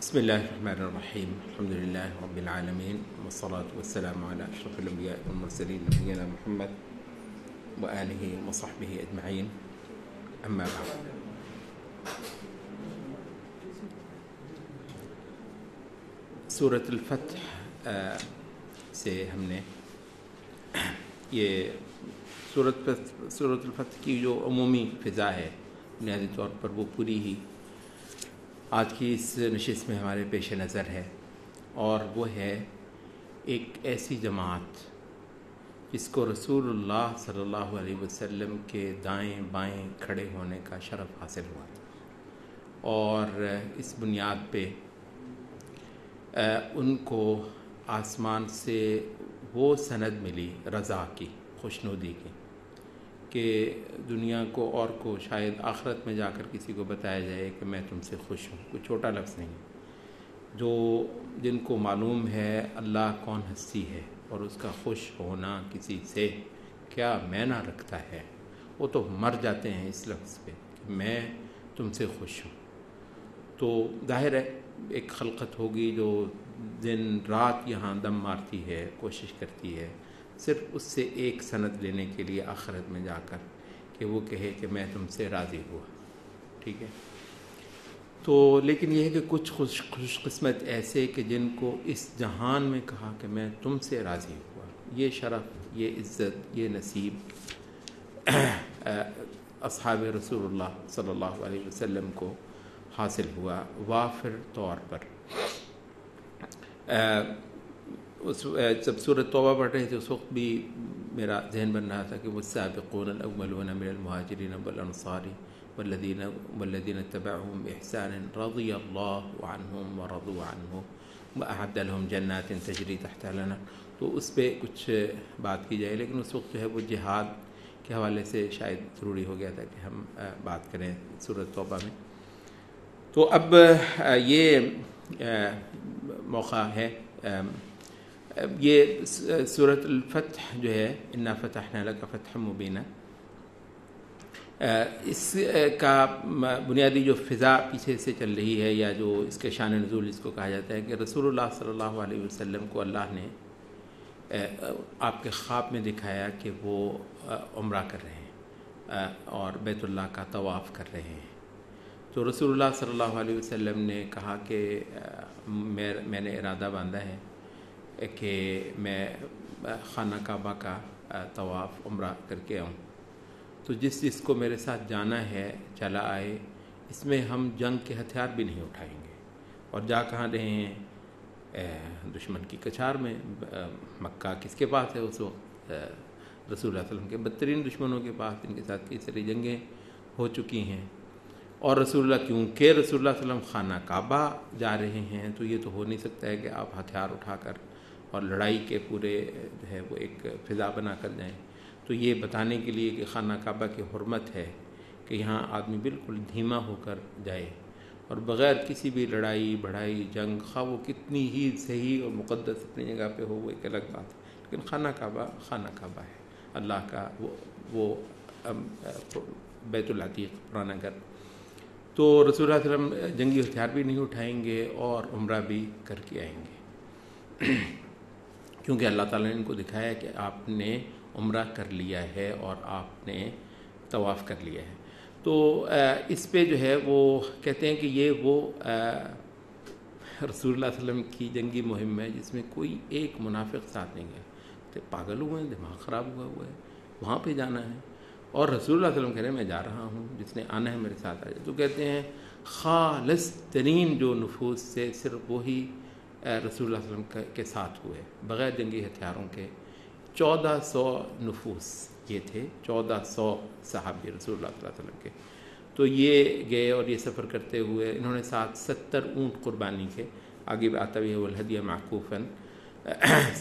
بسم الله الرحمن الرحيم. الحمد لله رب العالمين، والصلاة والسلام على أشرف الأنبياء والمرسلين نبينا محمد وآله وصحبه أجمعين. أما بعد، سورة الفتح سے ہم نے یہ سورة الفتح کی جو عمومی فضا ہے بنیادی طور پر وہ پوری ہی آج کی اس نشست میں ہمارے پیش نظر ہے، اور وہ ہے ایک ایسی جماعت جس کو رسول اللہ صلی اللہ علیہ وسلم کے دائیں بائیں کھڑے ہونے کا شرف حاصل ہوا، اور اس بنیاد پہ ان کو آسمان سے وہ سند ملی رضا کی، خوشنودی کی، کہ دنیا کو اور کو شاید آخرت میں جا کر کسی کو بتایا جائے کہ میں تم سے خوش ہوں، کوئی چھوٹا لفظ نہیں، جن کو معلوم ہے اللہ کون ہستی ہے اور اس کا خوش ہونا کسی سے کیا معنی رکھتا ہے، وہ تو مر جاتے ہیں اس لفظ پہ کہ میں تم سے خوش ہوں۔ تو ظاہر ہے ایک خلقت ہوگی جو دن رات یہاں دم مارتی ہے، کوشش کرتی ہے صرف اس سے ایک سند لینے کے لیے آخرت میں جا کر کہ وہ کہے کہ میں تم سے راضی ہوا، ٹھیک ہے۔ تو لیکن یہ ہے کہ کچھ خوش قسمت ایسے کہ جن کو اس جہان میں کہا کہ میں تم سے راضی ہوا، یہ شرف، یہ عزت، یہ نصیب اصحاب رسول اللہ صلی اللہ علیہ وسلم کو حاصل ہوا وافر طور پر۔ جب سورۃ توبہ پڑھ رہے تھے اس وقت بھی میرا ذہن بن رہا تھا کہ والسابقون الاولون من المہاجرین والانصار والذین اتبعوهم بإحسان رضی اللہ عنہم ورضوا عنہ وأعد لهم جنات تجری تحتها الأنہار۔ تو اس پہ کچھ بات کی جائے، لیکن اس وقت جو ہے وہ جہاد کے حوالے سے شاید ضروری ہو گیا تھا کہ ہم بات کریں سورۃ توبہ میں۔ تو اب یہ موقع ہے، یہ سورۃ الفتح جو ہے انا فتحنا لک فتحا مبینا، اس کا بنیادی جو فضا پیچھے سے چل رہی ہے یا جو اس کے شان نزول جس کو کہا جاتا ہے کہ رسول اللہ صلی اللہ علیہ وسلم کو اللہ نے آپ کے خواب میں دکھایا کہ وہ عمرہ کر رہے ہیں اور بیت اللہ کا طواف کر رہے ہیں۔ تو رسول اللہ صلی اللہ علیہ وسلم نے کہا کہ میں نے ارادہ باندھا ہے کہ میں خانہ کعبہ کا طواف عمرہ کر کے آؤں، تو جس کو میرے ساتھ جانا ہے چلا آئے، اس میں ہم جنگ کے ہتھیار بھی نہیں اٹھائیں گے، اور جا کہاں رہے ہیں؟ دشمن کی کچھار میں۔ مکہ کس کے پاس ہے اس وقت؟ رسول اللہ صلی اللہ علیہ وسلم کے بدترین دشمنوں کے پاس، جن کے ساتھ کئی ساری جنگیں ہو چکی ہیں۔ اور رسول اللہ کیونکہ رسول اللہ صلی اللہ علیہ وسلم خانہ کعبہ جا رہے ہیں تو یہ تو ہو نہیں سکتا ہے کہ آپ ہتھیار اٹھا کر اور لڑائی کے پورے جو ہے وہ ایک فضا بنا کر جائیں۔ تو یہ بتانے کے لیے کہ خانہ کعبہ کی حرمت ہے کہ یہاں آدمی بالکل دھیما ہو کر جائے اور بغیر کسی بھی لڑائی بڑھائی جنگ، خواہ وہ کتنی ہی صحیح اور مقدس اپنی جگہ پہ ہو، وہ ایک الگ بات ہے، لیکن خانہ کعبہ ہے اللہ کا، وہ بیت العتیق، پرانا گھر۔ تو رسول اللہ صلی اللہ علیہ وسلم جنگی ہتھیار بھی نہیں اٹھائیں گے اور عمرہ بھی کر کے آئیں گے، کیونکہ اللہ تعالیٰ نے ان کو دکھایا کہ آپ نے عمرہ کر لیا ہے اور آپ نے طواف کر لیا ہے۔ تو اس پہ جو ہے وہ کہتے ہیں کہ یہ وہ رسول اللہ صلی اللہ علیہ وسلم کی جنگی مہم ہے جس میں کوئی ایک منافق ساتھ نہیں گیا، تو پاگل ہوئے ہیں، دماغ خراب ہوا ہے، وہاں پہ جانا ہے، اور رسول اللہ صلی اللہ علیہ وسلم کہہ رہے ہیں میں جا رہا ہوں، جس نے آنا ہے میرے ساتھ آ جائے۔ تو کہتے ہیں خالص ترین جو نفوس سے صرف وہی رسول اللہ صلی اللہ علیہ وسلم کے ساتھ ہوئے بغیر جنگی ہتھیاروں کے۔ 1400 نفوس یہ تھے، 1400 صحابی رسول اللہ صلی اللہ علیہ وسلم کے۔ تو یہ گئے اور یہ سفر کرتے ہوئے انہوں نے ساتھ 70 اونٹ قربانی کے، آگے آتا بھی ہے والہدی معکوفاً،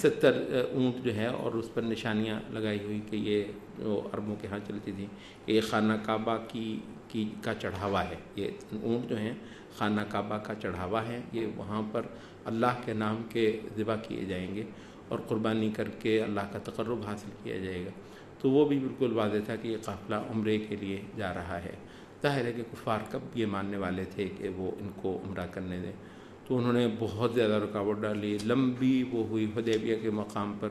70 اونٹ جو ہے اور اس پر نشانیاں لگائی ہوئی کہ یہ جو عربوں کے ہاں چلتی تھی، یہ خانہ کعبہ کا چڑھاوا ہے، یہ اونٹ جو ہیں خانہ کعبہ کا چڑھاوا ہے، یہ وہاں پر اللہ کے نام کے ذبح کیے جائیں گے اور قربانی کر کے اللہ کا تقرب حاصل کیا جائے گا۔ تو وہ بھی بالکل واضح تھا کہ یہ قافلہ عمرے کے لیے جا رہا ہے۔ ظاہر ہے کہ کفار کب یہ ماننے والے تھے کہ وہ ان کو عمرہ کرنے دیں، تو انہوں نے بہت زیادہ رکاوٹ ڈالی، لمبی وہ ہوئی حدیبیہ کے مقام پر،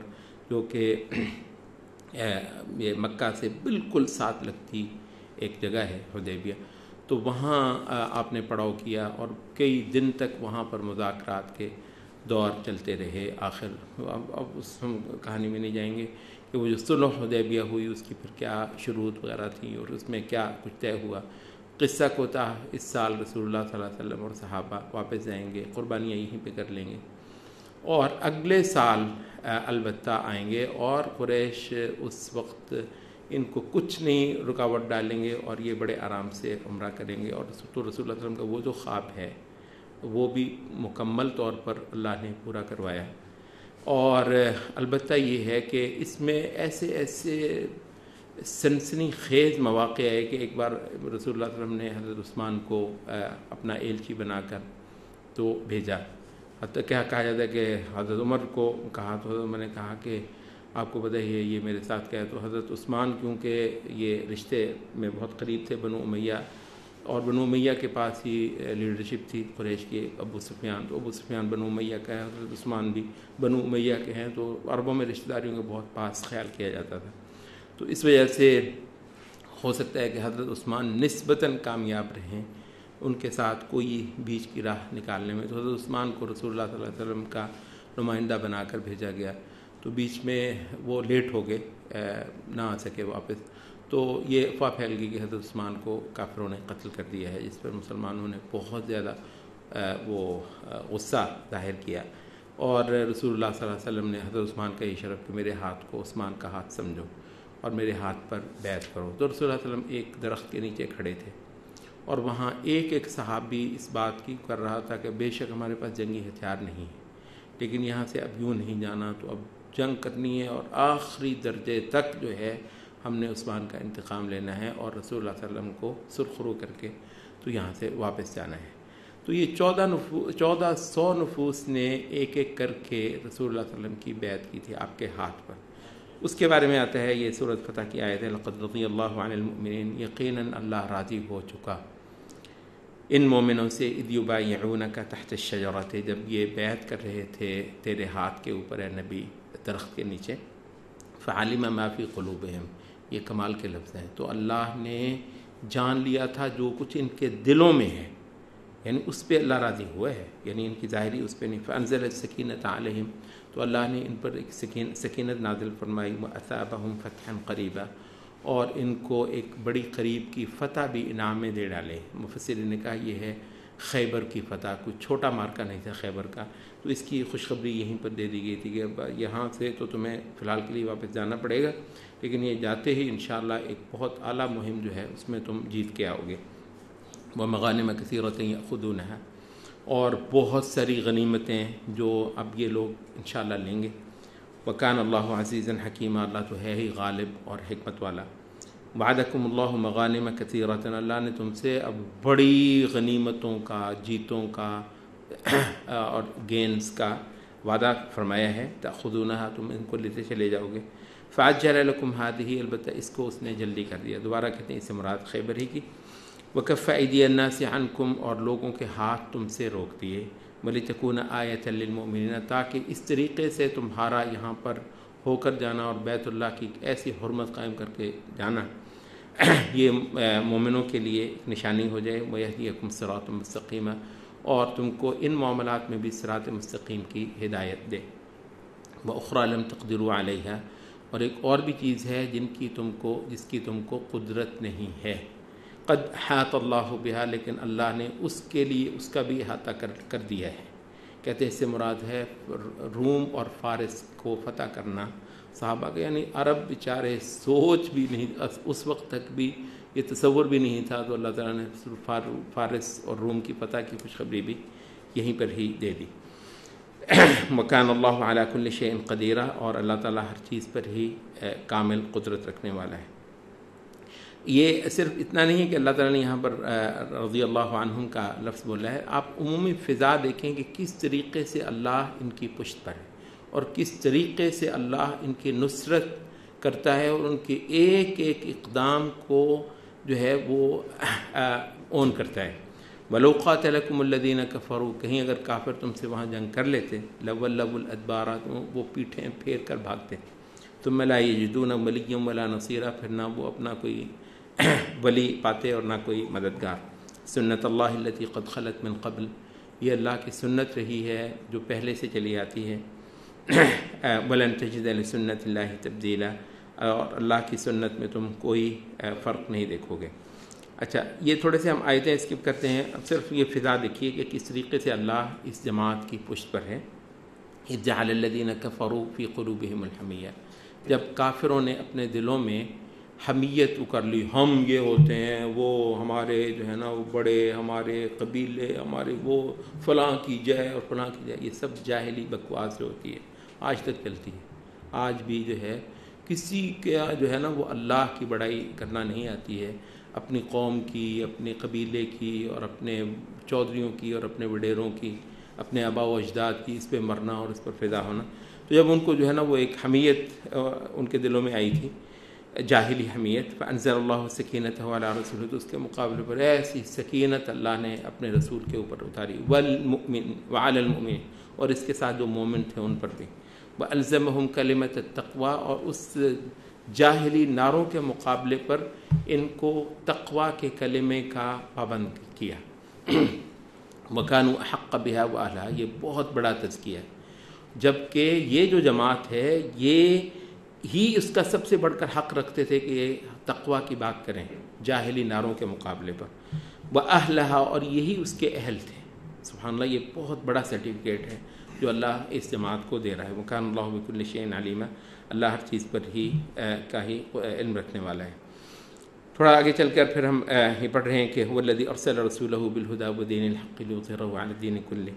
جو کہ یہ مکہ سے بالکل ساتھ لگتی ایک جگہ ہے حدیبیہ، تو وہاں آپ نے پڑاؤ کیا اور کئی دن تک وہاں پر مذاکرات کے دور چلتے رہے۔ آخر اب اس کہانی میں نہیں جائیں گے کہ وہ جو صلح حدیبیہ ہوئی اس کی پھر کیا شروط وغیرہ تھیں اور اس میں کیا کچھ طے ہوا۔ قصہ کوتاہ اس سال رسول اللہ صلی اللہ علیہ وسلم اور صحابہ واپس جائیں گے، قربانیاں یہیں پہ کر لیں گے، اور اگلے سال البتہ آئیں گے، اور قریش اس وقت ان کو کچھ نہیں رکاوٹ ڈالیں گے اور یہ بڑے آرام سے عمرہ کریں گے۔ اور تو رسول اللہ صلی اللہ علیہ وسلم کا وہ جو خواب ہے وہ بھی مکمل طور پر اللہ نے پورا کروایا۔ اور البتہ یہ ہے کہ اس میں ایسے سنسنی خیز مواقع ہے کہ ایک بار رسول اللہ صلی اللہ علیہ وسلم نے حضرت عثمان کو اپنا ایلچی بنا کر تو بھیجا، حتیٰ کیا کہا جاتا ہے کہ حضرت عمر کو کہا تو حضرت عمر نے کہا کہ آپ کو پتہ ہی ہے یہ میرے ساتھ کیا ہے، تو حضرت عثمان کیونکہ یہ رشتے میں بہت قریب تھے بنو امیہ، اور بنو امیہ کے پاس ہی لیڈرشپ تھی قریش کی، ابو سفیان، تو ابو سفیان بنو امیہ کا ہے، حضرت عثمان بھی بنو امیہ کے ہیں، تو عربوں میں رشتہ داریوں کا بہت پاس خیال کیا جاتا تھا۔ تو اس وجہ سے ہو سکتا ہے کہ حضرت عثمان نسبتاً کامیاب رہیں ان کے ساتھ کوئی بیچ کی راہ نکالنے میں، تو حضرت عثمان کو رسول اللہ صلی اللہ علیہ وسلم کا نمائندہ بنا کر بھیجا گیا، تو بیچ میں وہ لیٹ ہو گئے، نہ آ سکے واپس، تو یہ افواہ پھیل گئی کہ حضرت عثمان کو کافروں نے قتل کر دیا ہے، جس پر مسلمانوں نے بہت زیادہ وہ غصہ ظاہر کیا، اور رسول اللہ صلی اللہ علیہ وسلم نے حضرت عثمان کا یہ شرف کہ میرے ہاتھ کو عثمان کا ہاتھ سمجھو اور میرے ہاتھ پر بیعت کرو۔ تو رسول اللہ صلی اللہ علیہ وسلم ایک درخت کے نیچے کھڑے تھے، اور وہاں ایک صحابی اس بات کی کر رہا تھا کہ بے شک ہمارے پاس جنگی ہتھیار نہیں ہے، لیکن یہاں سے اب یوں نہیں جانا، تو اب جنگ کرنی ہے اور آخری درجے تک جو ہے ہم نے عثمان کا انتقام لینا ہے اور رسول اللہ صلی اللہ علیہ وسلم کو سرخرو کر کے تو یہاں سے واپس جانا ہے۔ تو یہ 1400 نفوس نے ایک ایک کر کے رسول اللہ صلی اللہ علیہ وسلم کی بیعت کی تھی آپ کے ہاتھ پر۔ اس کے بارے میں آتا ہے یہ سورۃ فتح کی آیت ہے، لقد رضی اللہ عن المؤمنین، یقیناً اللہ راضی ہو چکا ان مومنوں سے، اذ یبایعونک تحت الشجرۃ، جب یہ بیعت کر رہے تھے تیرے ہاتھ کے اوپر اے نبی درخت کے نیچے، فعلم ما فی قلوبہم، یہ کمال کے لفظ ہیں، تو اللہ نے جان لیا تھا جو کچھ ان کے دلوں میں ہے، یعنی اس پہ اللہ راضی ہوا ہے، یعنی ان کی ظاہری اس پہ نہیں، فانزل السکینۃ علیہم، تو اللہ نے ان پر ایک سکینت نازل فرمائی، واثابہم فتحا قریبا، اور ان کو ایک بڑی قریب کی فتح بھی انعام میں دے ڈالے۔ مفسرین نے کہا یہ ہے خیبر کی فتح، کوئی چھوٹا مارکا نہیں تھا خیبر کا، تو اس کی خوشخبری یہیں پر دے دی گئی تھی کہ یہاں سے تو تمہیں فی الحال کے لیے واپس جانا پڑے گا، لیکن یہ جاتے ہی انشاءاللہ ایک بہت اعلیٰ مہم جو ہے اس میں تم جیت کے آؤ گے۔ ومغانم کثیرۃ یأخذونہا، اور بہت ساری غنیمتیں جو اب یہ لوگ انشاءاللہ لیں گے۔ وکان اللہ عزیزا حکیما، اللہ تو ہے ہی غالب اور حکمت والا۔ وعدکم اللہ مغانم کثیرۃ، اللہ نے تم سے اب بڑی غنیمتوں کا، جیتوں کا اور گینز کا وعدہ فرمایا ہے، تأخذونہا، تم ان کو لیتے چلے جاؤ گے۔ فعجل لکم ہذہ، البتہ اس کو اس نے جلدی کر دیا، دوبارہ کہتے ہیں اس سے مراد خیبر ہی کی۔ وکف ایدی الناس عنکم، اور لوگوں کے ہاتھ تم سے روک دیے، ولتکون آیۃ للمؤمنین، تاکہ اس طریقے سے تمہارا یہاں پر ہو کر جانا اور بیت اللہ کی ایسی حرمت قائم کر کے جانا یہ مومنوں کے لیے ایک نشانی ہو جائے، ویہدیکم صراط مستقیما، اور تم کو ان معاملات میں بھی صراط مستقیم کی ہدایت دے۔ وأخری لم تقدروا علیہا، اور ایک اور بھی چیز ہے جس کی تم کو قدرت نہیں ہے۔ قد احاط اللہ بہا، لیکن اللہ نے اس کے لیے اس کا بھی احاطہ کر دیا ہے۔ کہتے ہیں اس سے مراد ہے روم اور فارس کو فتح کرنا صحابہ کا، یعنی عرب بیچارے سوچ بھی نہیں، اس وقت تک بھی یہ تصور بھی نہیں تھا، تو اللہ تعالیٰ نے فارس اور روم کی فتح کی خوشخبری بھی یہیں پر ہی دے دی۔ مکان اللہ علی کل شیء قدیر، اور اللہ تعالیٰ ہر چیز پر ہی کامل قدرت رکھنے والا ہے۔ یہ صرف اتنا نہیں ہے کہ اللہ تعالیٰ نے یہاں پر رضی اللہ عنہم کا لفظ بولا ہے، آپ عمومی فضا دیکھیں کہ کس طریقے سے اللہ ان کی پشت پر ہے اور کس طریقے سے اللہ ان کی نصرت کرتا ہے، اور ان کے ایک ایک اقدام کو جو ہے وہ اون کرتا ہے۔ وَلَوْ قَاتَلَكُمُ الَّذِينَ كَفَرُوا، کہیں اگر کافر تم سے وہاں جنگ کر لیتے، لَوَلَّوُا الْأَدْبَارَ، وہ پیٹھیں پھیر کر بھاگتے، ثُمَّ لَا يَجِدُونَ وَلِيًّا وَلَا نَصِيرًا، پھر نہ وہ اپنا کوئی ولی پاتے اور نہ کوئی مددگار۔ سنت اللہ التی قد خلت من قبل، یہ اللہ کی سنت رہی ہے جو پہلے سے چلی آتی ہے۔ وَلَن تَجِدَ لِسُنَّتِ اللَّهِ تَبْدِيلًا، اور اللہ کی سنت میں تم کوئی فرق نہیں دیکھو گے۔ اچھا، یہ تھوڑے سے ہم آیتیں اسکپ کرتے ہیں، اب صرف یہ فضا دیکھیے کہ کس طریقے سے اللہ اس جماعت کی پشت پر ہے۔ اِذْ جَعَلَ الَّذِينَ كَفَرُوا فِي قُلُوبِهِمُ الْحَمِيَّةَ، جب کافروں نے اپنے دلوں میں حمیت اکر لی، ہم یہ ہوتے ہیں، وہ ہمارے جو ہے نا وہ بڑے، ہمارے قبیلے، ہمارے وہ فلاں کی جائے اور فلاں کی جائے، یہ سب جاہلی بکواس جو ہوتی ہے آج تک چلتی ہے۔ آج بھی جو ہے کسی کا جو ہے نا وہ اللہ کی بڑائی کرنا نہیں آتی ہے، اپنی قوم کی، اپنے قبیلے کی، اور اپنے چودھریوں کی، اور اپنے وڈیروں کی، اپنے آباء و اجداد کی، اس پہ مرنا اور اس پر فدا ہونا۔ تو جب ان کو جو ہے نا وہ ایک حمیت ان کے دلوں میں آئی تھی، جاہلی حمیت، فانزل اللہ سکینتہ علی رسولہ، تو اس کے مقابلے پر ایسی سکینت اللہ نے اپنے رسول کے اوپر اتاری، والمؤمن وعلی المؤمن، اور اس کے ساتھ جو مومن تھے ان پر بھی، والزمہم کلمۃ التقوی، اور اس جاہلی ناروں کے مقابلے پر ان کو تقوی کے کلمے کا پابند کیا۔ وکانوا احق بها واہلھا، یہ بہت بڑا تزکیہ ہے، جبکہ یہ جو جماعت ہے یہ ہی اس کا سب سے بڑھ کر حق رکھتے تھے کہ یہ تقوی کی بات کریں جاہلی ناروں کے مقابلے پر، وَأَهْلَهَا، اور یہی اس کے اہل تھے۔ سبحان اللہ، یہ بہت بڑا سرٹیفکیٹ ہے جو اللہ اس جماعت کو دے رہا ہے۔ وَكَانَ اللَّهُ بِكُلِّ شَيْءٍ عَلِيمًا، اللہ ہر چیز پر ہی کا ہی علم رکھنے والا ہے۔ تھوڑا آگے چل کر پھر ہم یہ پڑھ رہے ہیں کہ هُوَ الَّذِي أَرْسَلَ رَسُولَهُ بِالْهُدَى وَدِينِ الْحَقِّ لِيُظْهِرَهُ عَلَى الدِّينِ كُلِّهِ،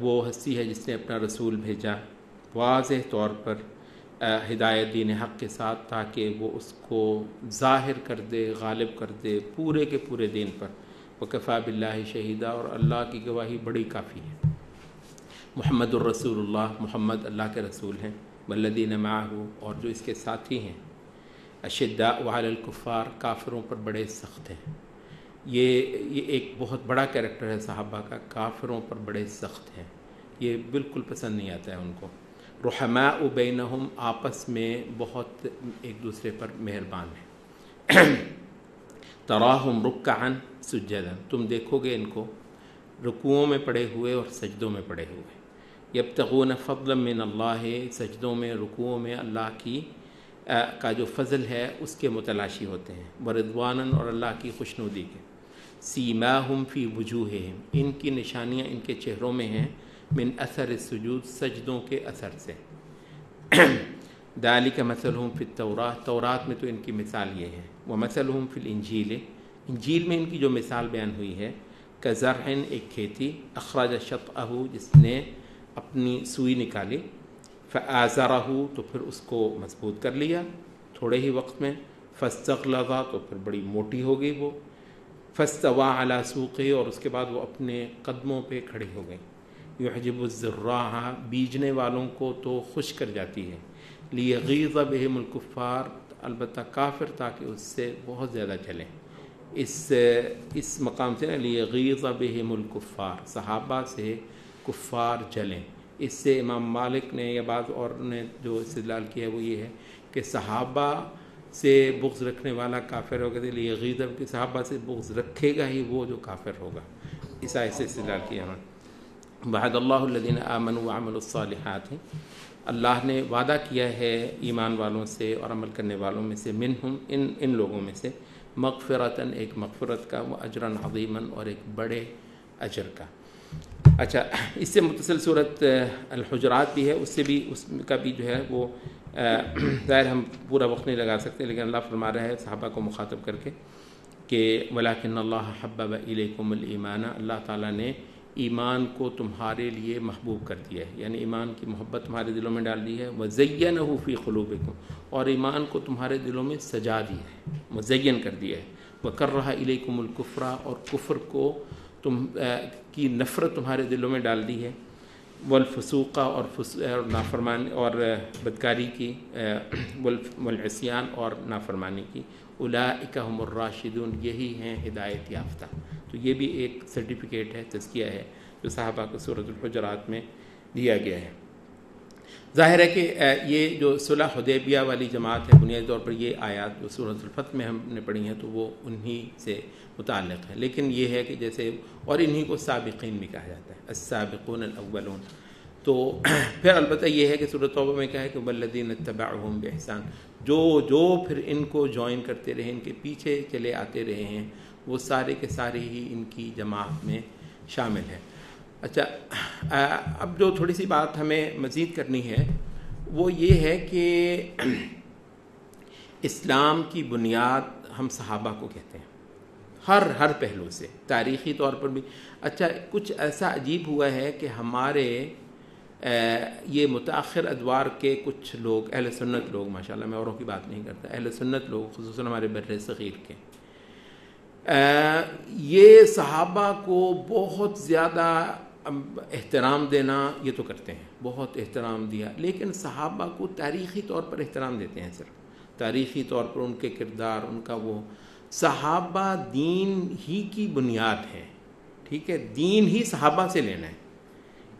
وہ ہستی ہے جس نے اپنا رسول بھیجا واضح طور پر ہدایت دین حق کے ساتھ، تاکہ وہ اس کو ظاہر کر دے، غالب کر دے پورے کے پورے دین پر۔ وَكَفَى بِاللَّهِ شَهِيدًا، اور اللہ کی گواہی بڑی کافی ہے۔ محمد الرسول اللہ، محمد اللہ کے رسول ہیں، والذین معہ، اور جو اس کے ساتھی ہیں، اشداء علی الکفار، کافروں پر بڑے سخت ہیں۔ یہ ایک بہت بڑا کریکٹر ہے صحابہ کا، کافروں پر بڑے سخت ہیں، یہ بالکل پسند نہیں آتا ہے ان کو۔ رحماء بینہم، آپس میں بہت ایک دوسرے پر مہربان ہیں۔ تراہم رکعا سجدا، تم دیکھو گے ان کو رکوعوں میں پڑے ہوئے اور سجدوں میں پڑے ہوئے۔ یبتغون فضلا من اللہ، سجدوں میں رکوعوں میں اللہ کی کا جو فضل ہے اس کے متلاشی ہوتے ہیں، ورضوانا، اور اللہ کی خوشنودی کے۔ سیماہم فی وجوہہم، ان کی نشانیاں ان کے چہروں میں ہیں، من اثر السجود، سجدوں کے اثر سے۔ ذالک مثلہم فی التوراۃ، تورات میں تو ان کی مثال یہ ہے۔ ومثلہم فی الانجیل، انجیل میں ان کی جو مثال بیان ہوئی ہے، کزرع، ایک کھیتی، اخرج شطأہ، جس نے اپنی سوئی نکالی، فآزرہ، تو پھر اس کو مضبوط کر لیا تھوڑے ہی وقت میں، فاستغلظ، تو پھر بڑی موٹی ہو گئی وہ، فاستوى علی سوقہ، اور اس کے بعد وہ اپنے قدموں پہ کھڑی ہو گئی۔ یعجب الزراع، بیجنے والوں کو تو خوش کر جاتی ہے، لیغیظ بہم الکفار، البتہ کافر تاکہ اس سے بہت زیادہ چلیں۔ اس مقام سے نا، لیغیظ بہم الکفار، صحابہ سے کفار جلیں۔ اس سے امام مالک نے یا بعض اور نے جو استدلال کیا ہے وہ یہ ہے کہ صحابہ سے بغض رکھنے والا کافر ہوگا، لیغیظ، کہ صحابہ سے بغض رکھے گا ہی وہ جو کافر ہوگا، اس آیت سے استدلال کیا ہے۔ وعد اللہ الذین آمنوا وعملوا الصالحات، اللہ نے وعدہ کیا ہے ایمان والوں سے اور عمل کرنے والوں میں سے، منہم، ان لوگوں میں سے، مغفرتاً، ایک مغفرت کا، واجرا عظیما، اور ایک بڑے اجر کا۔ اچھا، اس سے متصل صورت الحجرات بھی ہے، اس کا بھی جو ہے وہ ظاہر ہم پورا وقت نہیں لگا سکتے، لیکن اللہ فرما رہا ہے صحابہ کو مخاطب کر کے کہ وَلَكِنَّ اللَّهَ حَبَّبَ إِلَيْكُمُ الْإِيمَانَ، اللہ تعالیٰ نے ایمان کو تمہارے لیے محبوب کر دیا ہے، یعنی ایمان کی محبت تمہارے دلوں میں ڈال دی ہے، وَزَيَّنَهُ فِي قُلُوبِكُمْ، اور ایمان کو تمہارے دلوں میں سجا دیا ہے، مزین کر دیا ہے، وَكَرَّهَ إِلَيْكُمُ الْكُفْرَ، اور کفر کو کی نفرت تمہارے دلوں میں ڈال دی ہے، والفسوق، اور نافرمانی اور بدکاری کی، والعصیان، اور نافرمانی کی، اولئک هم الراشدون، یہی ہیں ہدایت یافتہ۔ تو یہ بھی ایک سرٹیفکیٹ ہے، تزکیہ ہے جو صحابہ کو سورۃ الحجرات میں دیا گیا ہے۔ ظاہر ہے کہ یہ جو صلح حدیبیہ والی جماعت ہے، بنیادی طور پر یہ آیات جو سورۃ الفتح میں ہم نے پڑھی ہیں تو وہ انہی سے متعلق ہے، لیکن یہ ہے کہ جیسے اور انہی کو سابقین بھی کہا جاتا ہے، السابقون الاولون۔ تو پھر البتہ یہ ہے کہ سورۃ توبہ میں کیا ہے کہ والذین اتبعوہم بإحسان، جو پھر ان کو جوائن کرتے رہے، ان کے پیچھے چلے آتے رہے ہیں، وہ سارے کے سارے ہی ان کی جماعت میں شامل ہیں۔ اچھا، اب جو تھوڑی سی بات ہمیں مزید کرنی ہے وہ یہ ہے کہ اسلام کی بنیاد ہم صحابہ کو کہتے ہیں، ہر پہلو سے، تاریخی طور پر بھی۔ اچھا، کچھ ایسا عجیب ہوا ہے کہ ہمارے یہ متاخر ادوار کے کچھ لوگ، اہل سنت لوگ، ماشاءاللہ میں اوروں کی بات نہیں کرتا، اہل سنت لوگ خصوصاً ہمارے بر صغیر کے، یہ صحابہ کو بہت زیادہ احترام دینا یہ تو کرتے ہیں، بہت احترام دیا، لیکن صحابہ کو تاریخی طور پر احترام دیتے ہیں، صرف تاریخی طور پر ان کے کردار، ان کا وہ، صحابہ دین ہی کی بنیاد ہے، ٹھیک ہے، دین ہی صحابہ سے لینا ہے۔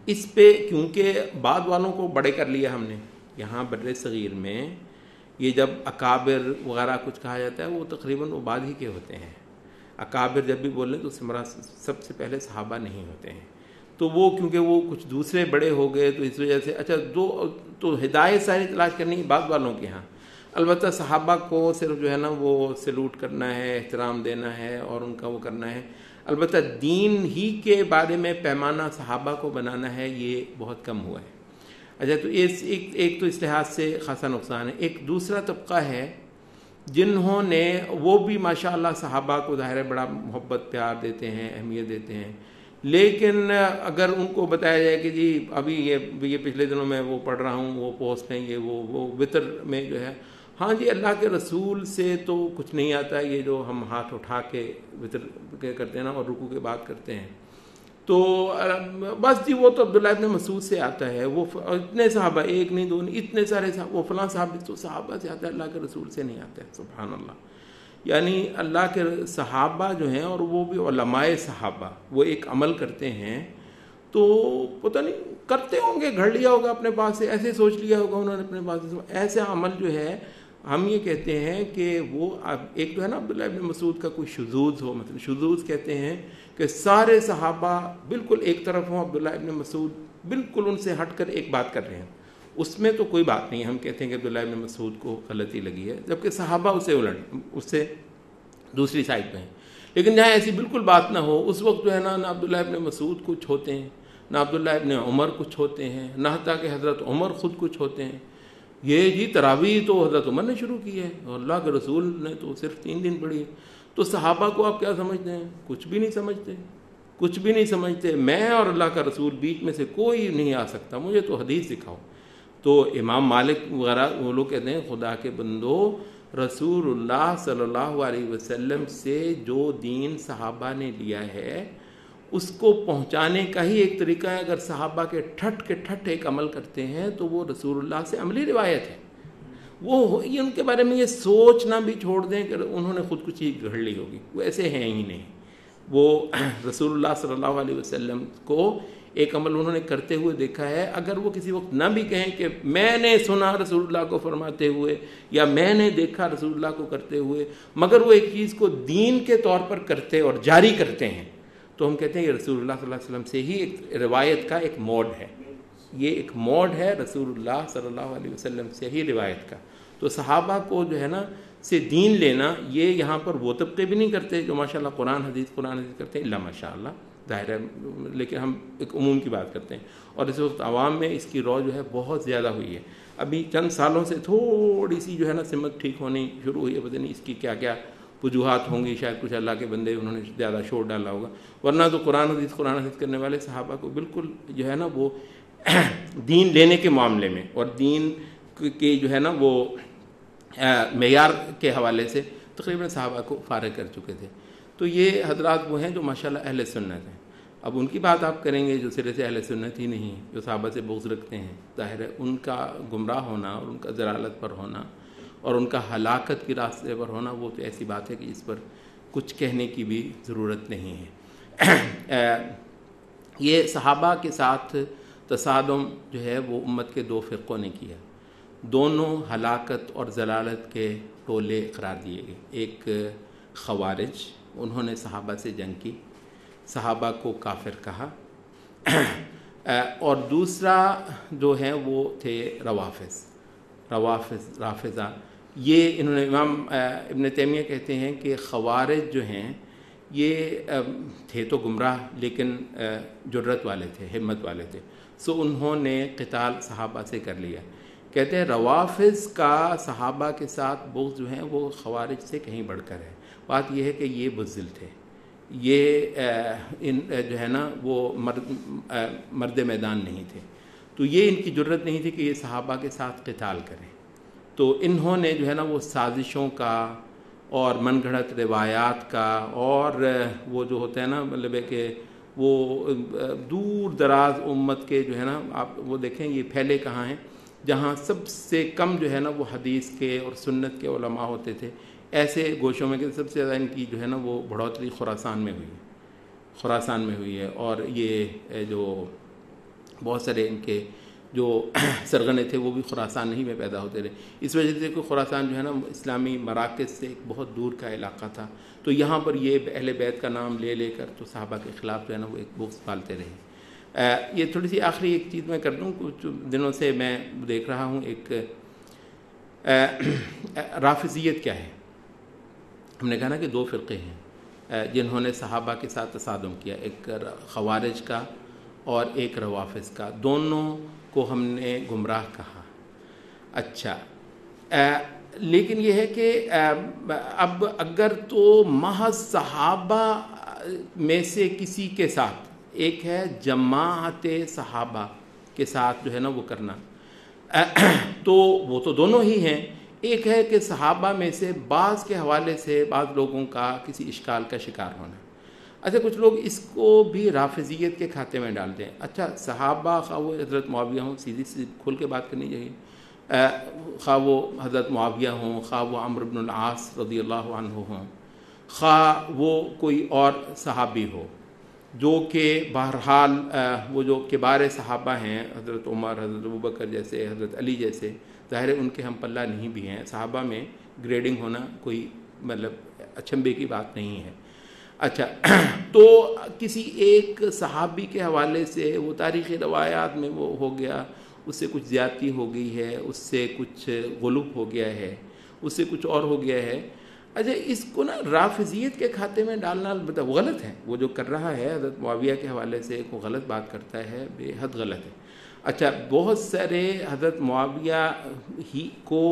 اس پہ کیونکہ بعد والوں کو بڑے کر لیا ہم نے، یہاں بر صغیر میں یہ جب اکابر وغیرہ کچھ کہا جاتا ہے وہ تقریباً وہ بعد ہی کے ہوتے ہیں، اکابر جب بھی بولیں تو اس سے مراد سب سے پہلے صحابہ نہیں ہوتے ہیں، تو وہ کیونکہ وہ کچھ دوسرے بڑے ہو گئے تو اس وجہ سے اچھا تو ہدایت ساری تلاش کرنی ہے بعد والوں کے ہاں، البتہ صحابہ کو صرف جو ہے نا وہ سلوٹ کرنا ہے، احترام دینا ہے اور ان کا وہ کرنا ہے، البتہ دین ہی کے بارے میں پیمانہ صحابہ کو بنانا ہے، یہ بہت کم ہوا ہے۔ اچھا، تو ایک تو اس لحاظ سے خاصا نقصان ہے۔ ایک دوسرا طبقہ ہے جنہوں نے، وہ بھی ماشاءاللہ صحابہ کو ظاہر ہے بڑا محبت پیار دیتے ہیں، اہمیت دیتے ہیں، لیکن اگر ان کو بتایا جائے کہ جی ابھی یہ پچھلے دنوں میں وہ پڑھ رہا ہوں، وہ پوسٹ ہیں، یہ وہ وطر میں جو ہے، ہاں جی اللہ کے رسول سے تو کچھ نہیں آتا، یہ جو ہم ہاتھ اٹھا کے وطر کرتے ہیں نا اور رکوع کے بات کرتے ہیں، تو بس جی وہ تو عبداللہ ابن مسعود سے آتا ہے، وہ اتنے صحابہ، ایک نہیں دو نہیں، اتنے سارے صحابہ، وہ فلاں صحابہ تو صحابہ سے آتا ہے، اللہ کے رسول سے نہیں آتا ہے، سبحان اللہ۔ یعنی اللہ کے صحابہ جو ہیں، اور وہ بھی علماء صحابہ، وہ ایک عمل کرتے ہیں تو پتہ نہیں کرتے ہوں گے، گھڑ لیا ہوگا اپنے پاس سے، ایسے سوچ لیا ہوگا انہوں نے اپنے پاس سے، ایسا عمل جو ہے ہم یہ کہتے ہیں کہ وہ ایک تو ہے نا عبداللہ ابن مسعود کا کوئی شذوذ ہو، مطلب شذوذ کہتے ہیں کہ سارے صحابہ بالکل ایک طرف ہوں، عبداللہ ابن مسعود بالکل ان سے ہٹ کر ایک بات کر رہے ہیں، اس میں تو کوئی بات نہیں، ہم کہتے ہیں کہ عبداللہ ابن مسعود کو غلطی لگی ہے، جبکہ صحابہ اس سے دوسری سائڈ پہ ہیں۔ لیکن جہاں ایسی بالکل بات نہ ہو، اس وقت جو ہے نا عبداللہ ابن مسعود کچھ ہوتے ہیں، نہ عبداللہ ابن عمر کچھ ہوتے ہیں، نہ حتیٰ کہ حضرت عمر خود کچھ ہوتے ہیں، یہ جی تراویح تو حضرت عمر نے شروع کی ہے اور اللہ کے رسول نے تو صرف 3 دن پڑھی ہے، تو صحابہ کو آپ کیا سمجھتے ہیں؟ کچھ بھی نہیں سمجھتے، کچھ بھی نہیں سمجھتے، میں اور اللہ کا رسول بیچ میں سے کوئی نہیں آ سکتا، مجھے تو حدیث دکھاؤ۔ تو امام مالک وغیرہ وہ لوگ کہتے ہیں خدا کے بندو، رسول اللہ صلی اللہ علیہ وسلم سے جو دین صحابہ نے لیا ہے اس کو پہنچانے کا ہی ایک طریقہ ہے، اگر صحابہ کے ٹھٹ ایک عمل کرتے ہیں تو وہ رسول اللہ سے عملی روایت ہے، وہ یہ ان کے بارے میں یہ سوچنا بھی چھوڑ دیں کہ انہوں نے خود کچھ ہی گھڑ لی ہوگی، وہ ایسے ہیں ہی نہیں، وہ رسول اللہ صلی اللہ علیہ وسلم کو ایک عمل انہوں نے کرتے ہوئے دیکھا ہے، اگر وہ کسی وقت نہ بھی کہیں کہ میں نے سنا رسول اللہ کو فرماتے ہوئے یا میں نے دیکھا رسول اللہ کو کرتے ہوئے، مگر وہ ایک چیز کو دین کے طور پر کرتے اور جاری کرتے ہیں، تو ہم کہتے ہیں یہ رسول اللہ صلی اللہ علیہ وسلم سے ہی ایک روایت کا ایک موڈ ہے، یہ ایک موڈ ہے رسول اللہ صلی اللہ علیہ وسلم سے ہی روایت کا۔ تو صحابہ کو جو ہے نا سے دین لینا، یہ یہاں پر وہ طبقے بھی نہیں کرتے جو ماشاءاللہ قرآن حدیث کرتے ہیں، اللہ ماشاءاللہ ظاہر ہے، لیکن ہم ایک عموم کی بات کرتے ہیں، اور اس وقت عوام میں اس کی رو جو ہے بہت زیادہ ہوئی ہے، ابھی چند سالوں سے تھوڑی سی جو ہے نا سمت ٹھیک ہونی شروع ہوئی ہے، پتہ نہیں اس کی کیا کیا وجوہات ہوں گی، شاید کچھ اللہ کے بندے انہوں نے زیادہ شور ڈالا ہوگا، ورنہ تو قرآن حدیث کرنے والے صحابہ کو بالکل جو ہے نا وہ دین لینے کے معاملے میں اور دین کی جو ہے نا وہ معیار کے حوالے سے تقریباً صحابہ کو فارغ کر چکے تھے۔ تو یہ حضرات وہ ہیں جو ماشاءاللہ اہل سنت ہیں۔ اب ان کی بات آپ کریں گے جو سرے سے اہل سنت ہی نہیں، جو صحابہ سے بغض رکھتے ہیں، ظاہر ہے ان کا گمراہ ہونا اور ان کا ضلالت پر ہونا اور ان کا ہلاکت کی راستے پر ہونا، وہ تو ایسی بات ہے کہ اس پر کچھ کہنے کی بھی ضرورت نہیں ہے۔ یہ صحابہ کے ساتھ تصادم جو ہے وہ امت کے دو فرقوں نے کیا، دونوں ہلاکت اور ضلالت کے ٹولے قرار دیے گئے۔ ایک خوارج، انہوں نے صحابہ سے جنگ کی، صحابہ کو کافر کہا، اور دوسرا جو ہے وہ تھے رافضہ۔ یہ انہوں نے امام ابن تیمیہ کہتے ہیں کہ خوارج جو ہیں یہ تھے تو گمراہ لیکن جرت والے تھے، ہمت والے تھے، سو انہوں نے قتال صحابہ سے کر لیا۔ کہتے ہیں روافض کا صحابہ کے ساتھ بغض جو ہے وہ خوارج سے کہیں بڑھ کر ہے۔ بات یہ ہے کہ یہ بزدل تھے، یہ جو ہے نا وہ مرد میدان نہیں تھے، تو یہ ان کی جرت نہیں تھی کہ یہ صحابہ کے ساتھ قتال کریں، تو انہوں نے جو ہے نا وہ سازشوں کا اور من گھڑت روایات کا، اور وہ جو ہوتا ہے نا مطلب ہے کہ وہ دور دراز امت کے جو ہے نا آپ وہ دیکھیں یہ پھیلے کہاں ہیں، جہاں سب سے کم جو ہے نا وہ حدیث کے اور سنت کے علماء ہوتے تھے، ایسے گوشوں میں کہ سب سے زیادہ ان کی جو ہے نا وہ بڑھوتری خراسان میں ہوئی ہے، اور یہ جو بہت سارے ان کے جو سرغنے تھے وہ بھی خراسان ہی میں پیدا ہوتے رہے، اس وجہ سے کہ خراسان جو ہے نا اسلامی مراکز سے ایک بہت دور کا علاقہ تھا، تو یہاں پر یہ اہل بیت کا نام لے لے کر تو صحابہ کے خلاف جو ہے نا وہ ایک بغض پالتے رہے۔ یہ تھوڑی سی آخری ایک چیز میں کر دوں، کچھ دنوں سے میں دیکھ رہا ہوں ایک رافضیت کیا ہے۔ ہم نے کہا نا کہ دو فرقے ہیں جنہوں نے صحابہ کے ساتھ تصادم کیا، ایک خوارج کا اور ایک روافض کا، دونوں کو ہم نے گمراہ کہا۔ اچھا، لیکن یہ ہے کہ اب اگر تو محض صحابہ میں سے کسی کے ساتھ، ایک ہے جماعت صحابہ کے ساتھ جو ہے نا وہ کرنا، تو وہ تو دونوں ہی ہیں، ایک ہے کہ صحابہ میں سے بعض کے حوالے سے بعض لوگوں کا کسی اشکال کا شکار ہونا۔ اچھا، کچھ لوگ اس کو بھی رافضیت کے کھاتے میں ڈالتے ہیں۔ اچھا، صحابہ خواہ وہ حضرت معاویہ ہوں، سیدھی کھل کے بات کرنی چاہیے، خواہ وہ حضرت معاویہ ہوں، خواہ وہ عمرو بن العاص رضی اللہ عنہ ہوں، خواہ وہ کوئی اور صحابی ہو، جو کہ بہرحال وہ جو کبار صحابہ ہیں، حضرت عمر، حضرت ابوبکر جیسے، حضرت علی جیسے، ظاہر ہے ان کے ہم پلہ نہیں بھی ہیں، صحابہ میں گریڈنگ ہونا کوئی مطلب اچنبے کی بات نہیں ہے۔ اچھا، تو کسی ایک صحابی کے حوالے سے وہ تاریخی روایات میں وہ ہو گیا، اس سے کچھ زیادتی ہو گئی ہے، اس سے کچھ غلوب ہو گیا ہے، اس سے کچھ اور ہو گیا ہے۔ اچھا، اس کو نا رافضیت کے کھاتے میں ڈالنا وہ غلط ہے، وہ جو کر رہا ہے حضرت معاویہ کے حوالے سے وہ غلط بات کرتا ہے، بے حد غلط ہے۔ اچھا، بہت سارے حضرت معاویہ ہی کو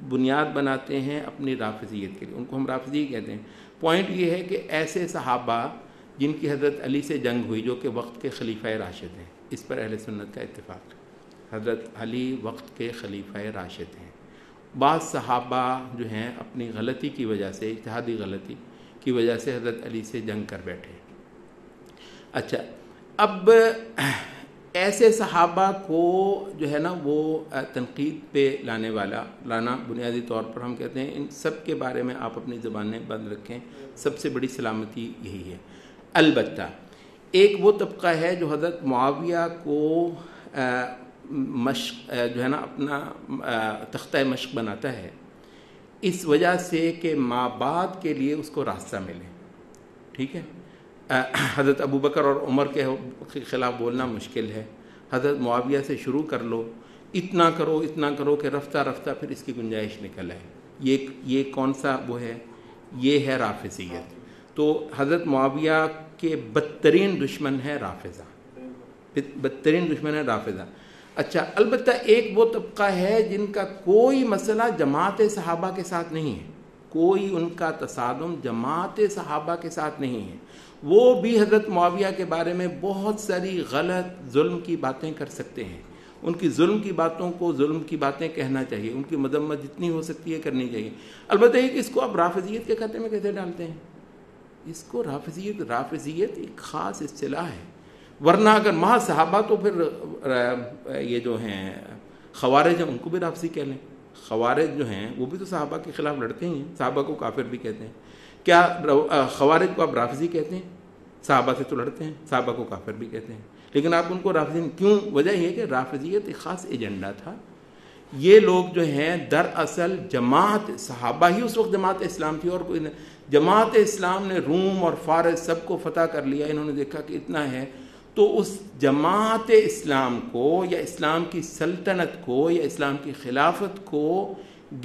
بنیاد بناتے ہیں اپنی رافضیت کے لیے، ان کو ہم رافضی کہتے ہیں۔ پوائنٹ یہ ہے کہ ایسے صحابہ جن کی حضرت علی سے جنگ ہوئی، جو کہ وقت کے خلیفہ راشد ہیں، اس پر اہل سنت کا اتفاق ہے، حضرت علی وقت کے خلیفہ راشد ہیں۔ بعض صحابہ جو ہیں اپنی غلطی کی وجہ سے، اجتہادی غلطی کی وجہ سے حضرت علی سے جنگ کر بیٹھے۔ اچھا، اب ایسے صحابہ کو جو ہے نا وہ تنقید پہ لانا بنیادی طور پر ہم کہتے ہیں ان سب کے بارے میں آپ اپنی زبانیں بند رکھیں، سب سے بڑی سلامتی یہی ہے۔ البتہ ایک وہ طبقہ ہے جو حضرت معاویہ کو مشق جو ہے نا اپنا تختہ مشق بناتا ہے، اس وجہ سے کہ مابعد کے لیے اس کو راستہ ملے۔ ٹھیک ہے، حضرت ابوبکر اور عمر کے خلاف بولنا مشکل ہے، حضرت معاویہ سے شروع کر لو، اتنا کرو کہ رفتہ رفتہ پھر اس کی گنجائش نکل آئے۔ یہ کون سا وہ ہے؟ یہ ہے رافضیت۔ تو حضرت معاویہ کے بدترین دشمن ہے رافضہ، بدترین دشمن ہے رافضہ۔ اچھا، البتہ ایک وہ طبقہ ہے جن کا کوئی مسئلہ جماعت صحابہ کے ساتھ نہیں ہے، کوئی ان کا تصادم جماعت صحابہ کے ساتھ نہیں ہے، وہ بھی حضرت معاویہ کے بارے میں بہت ساری غلط ظلم کی باتیں کر سکتے ہیں، ان کی ظلم کی باتوں کو ظلم کی باتیں کہنا چاہیے، ان کی مذمت جتنی ہو سکتی ہے کرنی چاہیے۔ البتہ ایک اس کو آپ رافضیت کے کھاتے میں کیسے ڈالتے ہیں؟ اس کو رافضیت ایک خاص اصطلاح ہے، ورنہ اگر محض صحابہ تو پھر یہ جو ہیں خوارج ہیں ان کو بھی رافضی کہہ لیں۔ خوارج جو ہیں وہ بھی تو صحابہ کے خلاف لڑتے ہی ہیں، صحابہ کو کافر بھی کہتے ہیں، کیا خوارج کو آپ رافضی کہتے ہیں؟ صحابہ سے تو لڑتے ہیں، صحابہ کو کافر بھی کہتے ہیں، لیکن آپ ان کو رافضی کیوں؟ وجہ یہ کہ رافضیت ایک خاص ایجنڈا تھا. یہ لوگ جو ہیں دراصل جماعت صحابہ ہی اس وقت جماعت اسلام تھی، اور کوئی جماعت اسلام نے روم اور فارس سب کو فتح کر لیا. انہوں نے دیکھا کہ اتنا ہے، تو اس جماعت اسلام کو یا اسلام کی سلطنت کو یا اسلام کی خلافت کو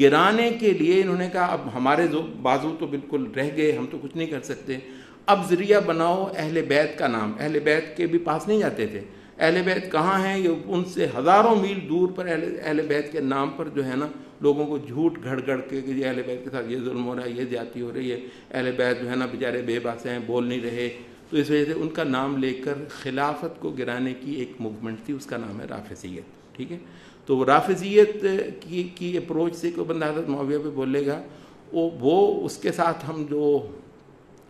گرانے کے لیے انہوں نے کہا اب ہمارے بازو تو بالکل رہ گئے، ہم تو کچھ نہیں کر سکتے، اب ذریعہ بناؤ اہل بیت کا نام. اہل بیت کے بھی پاس نہیں جاتے تھے. اہل بیت کہاں ہیں؟ یہ ان سے ہزاروں میل دور پر اہل بیت کے نام پر جو ہے نا لوگوں کو جھوٹ گھڑ گھڑ کے کہ اہل بیت کے ساتھ یہ ظلم ہو رہا ہے، یہ زیادتی ہو رہی ہے، اہل بیت جو ہے نا بیچارے بے بس ہیں، بول نہیں رہے. تو اس وجہ سے ان کا نام لے کر خلافت کو گرانے کی ایک موومنٹ تھی، اس کا نام ہے رافضیت. ٹھیک ہے، تو رافضیت کی اپروچ سے کوئی بندہ حضرت معاویہ پہ بولے گا، وہ اس کے ساتھ ہم جو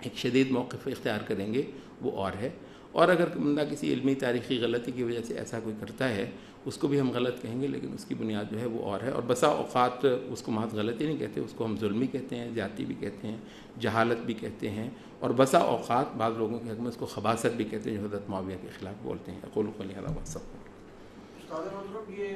ایک شدید موقف اختیار کریں گے وہ اور ہے. اور اگر بندہ کسی علمی تاریخی غلطی کی وجہ سے ایسا کوئی کرتا ہے اس کو بھی ہم غلط کہیں گے، لیکن اس کی بنیاد جو ہے وہ اور ہے. اور بسا اوقات اس کو محض غلطی نہیں کہتے، اس کو ہم ظلم بھی کہتے ہیں، زیادتی بھی کہتے ہیں، جہالت بھی کہتے ہیں، اور بسا اوقات بعض لوگوں کے حق میں اس کو خباثت بھی کہتے ہیں جو حضرت معاویہ کے خلاف بولتے ہیں. اقول قولی ھذا واستغفر اللہ.